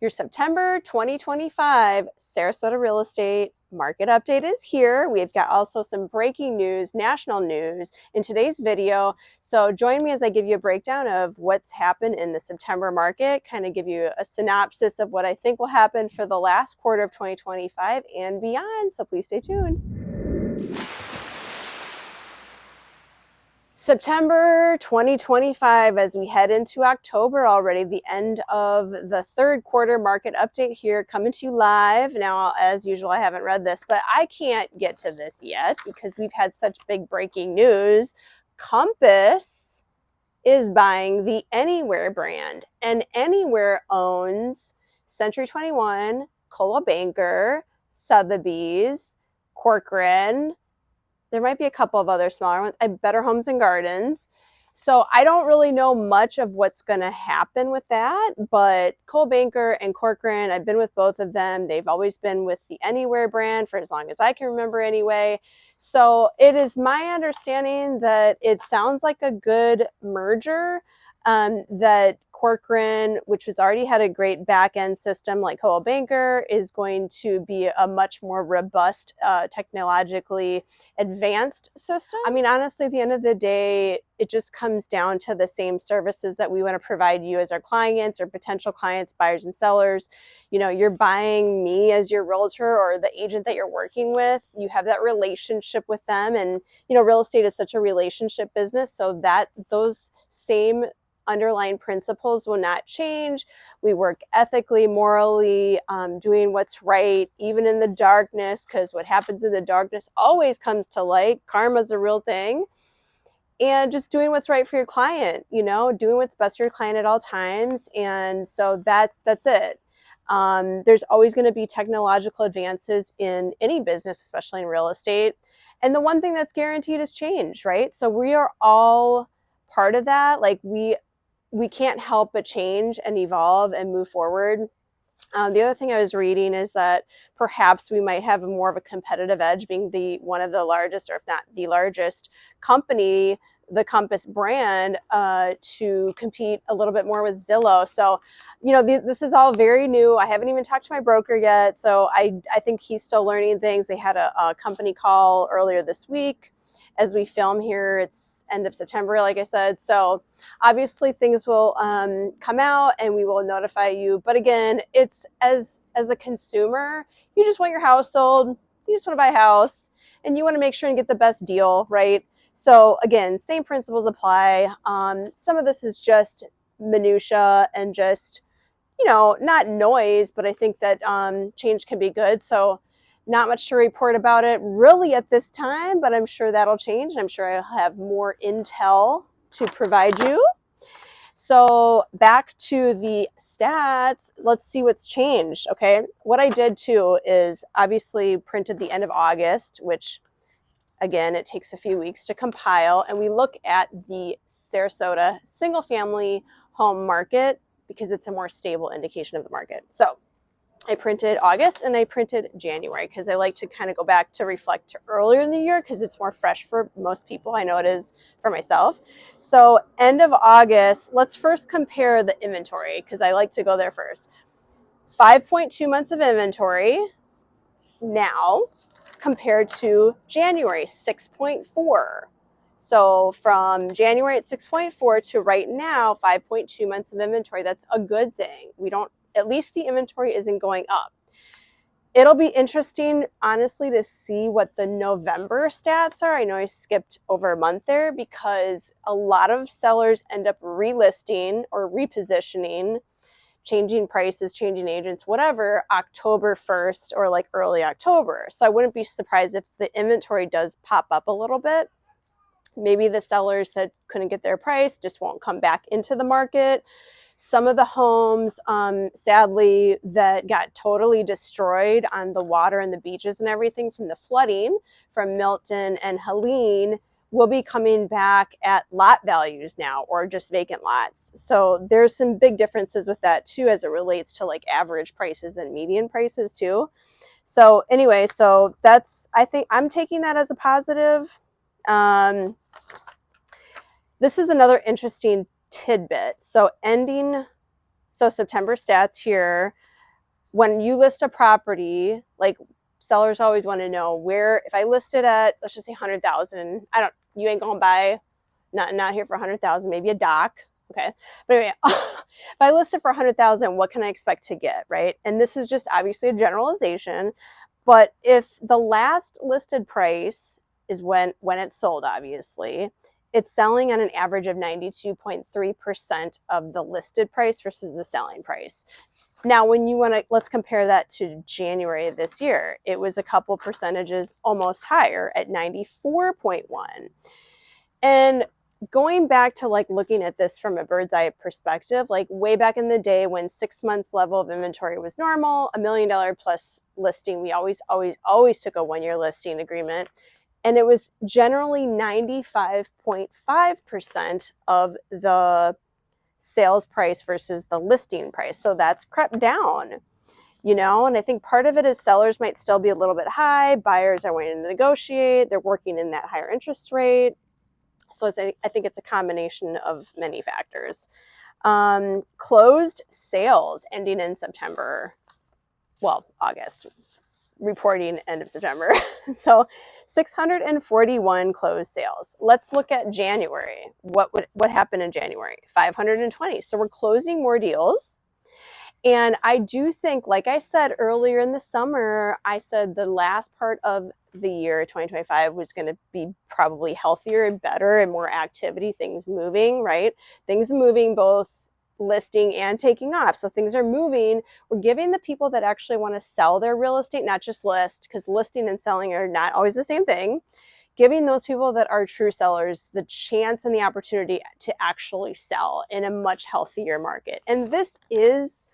Your September 2025 Sarasota real estate market update is here. We've got also some breaking news, national news in today's video. So join me as I give you a breakdown of what's happened in the September market, kind of give you a synopsis of what I think will happen for the last quarter of 2025 and beyond. So please stay tuned. September 2025, as we head into October already, the end of the third quarter market update here, coming to you live. Now, as usual, I haven't read this, but I can't get to this yet because we've had such big breaking news. Compass is buying the Anywhere brand, and Anywhere owns Century 21, Coldwell Banker, Sotheby's, Corcoran. There might be a couple of other smaller ones. Better Homes and Gardens. So I don't really know much of what's going to happen with that, but Coldwell Banker and Corcoran, I've been with both of them. They've always been with the Anywhere brand for as long as I can remember anyway. So it is my understanding that it sounds like a good merger, that Corcoran, which has already had a great back-end system like Coldwell Banker, is going to be a much more robust, technologically advanced system. I mean, honestly, at the end of the day, it just comes down to the same services that we want to provide you as our clients or potential clients, buyers and sellers. You know, you're buying me as your realtor or the agent that you're working with. You have that relationship with them. And, you know, real estate is such a relationship business. So that those same underlying principles will not change. We work ethically, morally, doing what's right, even in the darkness, because what happens in the darkness always comes to light. Karma's a real thing. And just doing what's right for your client, you know, doing what's best for your client at all times. And so that's it. There's always going to be technological advances in any business, especially in real estate. And the one thing that's guaranteed is change, right? So we are all part of that. Like we can't help but change and evolve and move forward. The other thing I was reading is that perhaps we might have more of a competitive edge being one of the largest, or if not the largest company, the Compass brand, to compete a little bit more with Zillow. So, you know, this is all very new. I haven't even talked to my broker yet. So I think he's still learning things. They had a company call earlier this week. As we film here, it's end of September, like I said. So obviously things will come out and we will notify you. But again, it's as a consumer, you just want your house sold. You just want to buy a house and you want to make sure and get the best deal, right? So again, same principles apply. Some of this is just minutia and just, you know, not noise, but I think that change can be good. So not much to report about it really at this time, but I'm sure that'll change. I'm sure I'll have more intel to provide you. So back to the stats, let's see what's changed, okay? What I did too is obviously printed the end of August, which again, it takes a few weeks to compile, and we look at the Sarasota single family home market because it's a more stable indication of the market. So I printed August and I printed January because I like to kind of go back to reflect to earlier in the year because it's more fresh for most people. I know it is for myself. So end of August, let's first compare the inventory because I like to go there first. 5.2 months of inventory now compared to January, 6.4. So from January at 6.4 to right now, 5.2 months of inventory. That's a good thing. At least the inventory isn't going up. It'll be interesting, honestly, to see what the November stats are. I know I skipped over a month there because a lot of sellers end up relisting or repositioning, changing prices, changing agents, whatever, October 1st or like early October. So I wouldn't be surprised if the inventory does pop up a little bit. Maybe the sellers that couldn't get their price just won't come back into the market. Some of the homes, sadly, that got totally destroyed on the water and the beaches and everything from the flooding from Milton and Helene will be coming back at lot values now or just vacant lots. So there's some big differences with that too as it relates to like average prices and median prices too. So anyway, so I think I'm taking that as a positive. This is another interesting tidbit. So September stats here. when you list a property, like sellers always want to know where, if I list it at, let's just say 100,000, you ain't gonna buy, not here for 100,000, maybe a dock. Okay. But anyway, if I list it for 100,000, what can I expect to get, right? And this is just obviously a generalization, but if the last listed price is when it's sold, obviously, it's selling on an average of 92.3% of the listed price versus the selling price. Now, when you want to, let's compare that to January of this year. It was a couple percentages almost higher at 94.1. And going back to like looking at this from a bird's eye perspective, like way back in the day when 6 months level of inventory was normal, $1 million plus listing, we always took a 1-year listing agreement. And it was generally 95.5% of the sales price versus the listing price. So that's crept down, you know, and I think part of it is sellers might still be a little bit high. Buyers are waiting to negotiate. They're working in that higher interest rate. So I think it's a combination of many factors. Closed sales ending in September. Well, August, reporting end of September. So 641 closed sales. Let's look at January. What happened in January? 520. So we're closing more deals. And I do think, like I said earlier in the summer, I said the last part of the year 2025 was going to be probably healthier and better and more activity, things moving, right? Things moving both listing and taking off. So things are moving. We're giving the people that actually want to sell their real estate, not just list, because listing and selling are not always the same thing. Giving those people that are true sellers the chance and the opportunity to actually sell in a much healthier market. And this is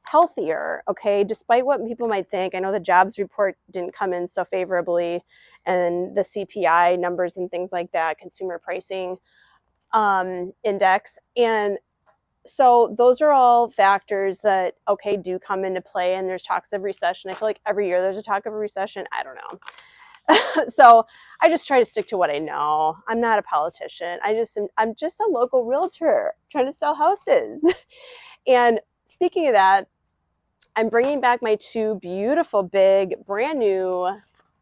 healthier, okay, despite what people might think. I know the jobs report didn't come in so favorably, and the CPI numbers and things like that, consumer pricing index. And so those are all factors that, okay, do come into play, and there's talks of recession. I feel like every year there's a talk of a recession. I don't know. So I just try to stick to what I know. I'm not a politician. I'm just a local realtor trying to sell houses. And speaking of that, I'm bringing back my 2 beautiful, big, brand new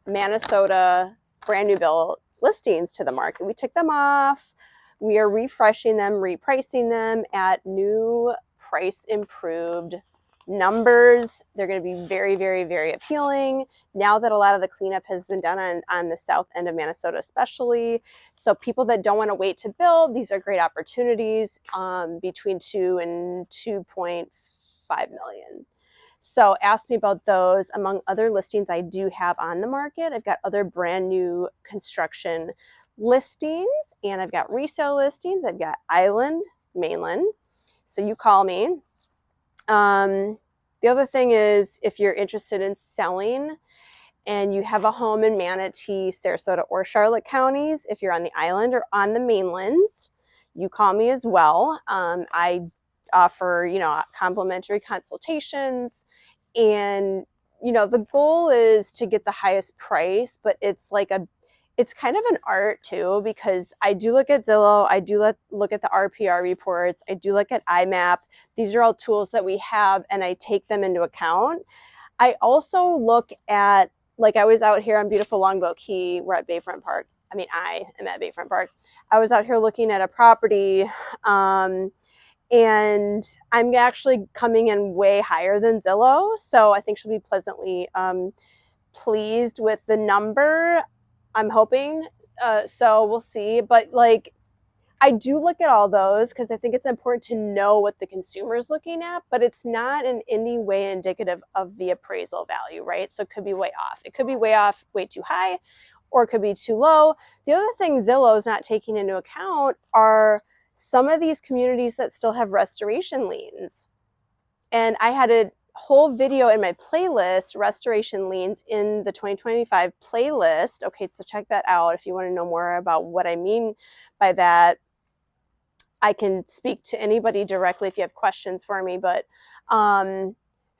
Minnesota, brand new built listings to the market. We took them off. We are refreshing them, repricing them at new price improved numbers. They're going to be very, very, very appealing now that a lot of the cleanup has been done on the south end of Minnesota, especially. So people that don't want to wait to build, these are great opportunities between 2 and 2.5 million. So ask me about those. Among other listings I do have on the market, I've got other brand new construction listings, and I've got resale listings. I've got island, mainland. So you call me. The other thing is, if you're interested in selling and you have a home in Manatee, Sarasota, or Charlotte counties, if you're on the island or on the mainlands, you call me as well. I offer, complimentary consultations, and, the goal is to get the highest price, but it's kind of an art too, because I do look at Zillow, I do look at the RPR reports, I do look at IMAP. These are all tools that we have, and I take them into account. I also look at, like, I was out here on beautiful Longboat Key. We're at Bayfront Park. I am at Bayfront Park. I was out here looking at a property, and I'm actually coming in way higher than Zillow. So I think she'll be pleasantly pleased with the number, I'm hoping. So we'll see. But I do look at all those because I think it's important to know what the consumer is looking at, but it's not in any way indicative of the appraisal value, right? So it could be way off. It could be way off, way too high, or it could be too low. The other thing Zillow is not taking into account are some of these communities that still have restoration liens. And I had a whole video in my playlist, restoration liens, in the 2025 playlist. Okay, so check that out if you want to know more about what I mean by that. I can speak to anybody directly if you have questions for me. But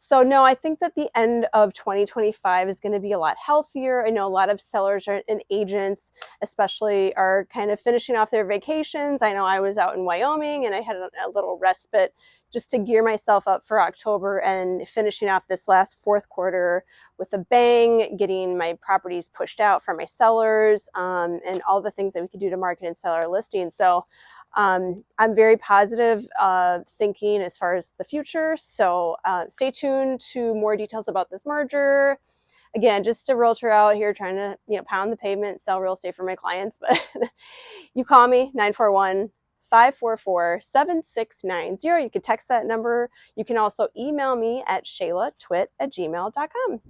so no, I think that the end of 2025 is going to be a lot healthier. I know a lot of sellers and agents especially are kind of finishing off their vacations. I know I was out in Wyoming and I had a little respite just to gear myself up for October and finishing off this last fourth quarter with a bang, getting my properties pushed out for my sellers, and all the things that we could do to market and sell our listing. So I'm very positive thinking as far as the future. So stay tuned to more details about this merger. Again, just a realtor out here trying to, pound the pavement, sell real estate for my clients. But you call me, 941-544-7690. You can text that number. You can also email me at shaylatwit@gmail.com.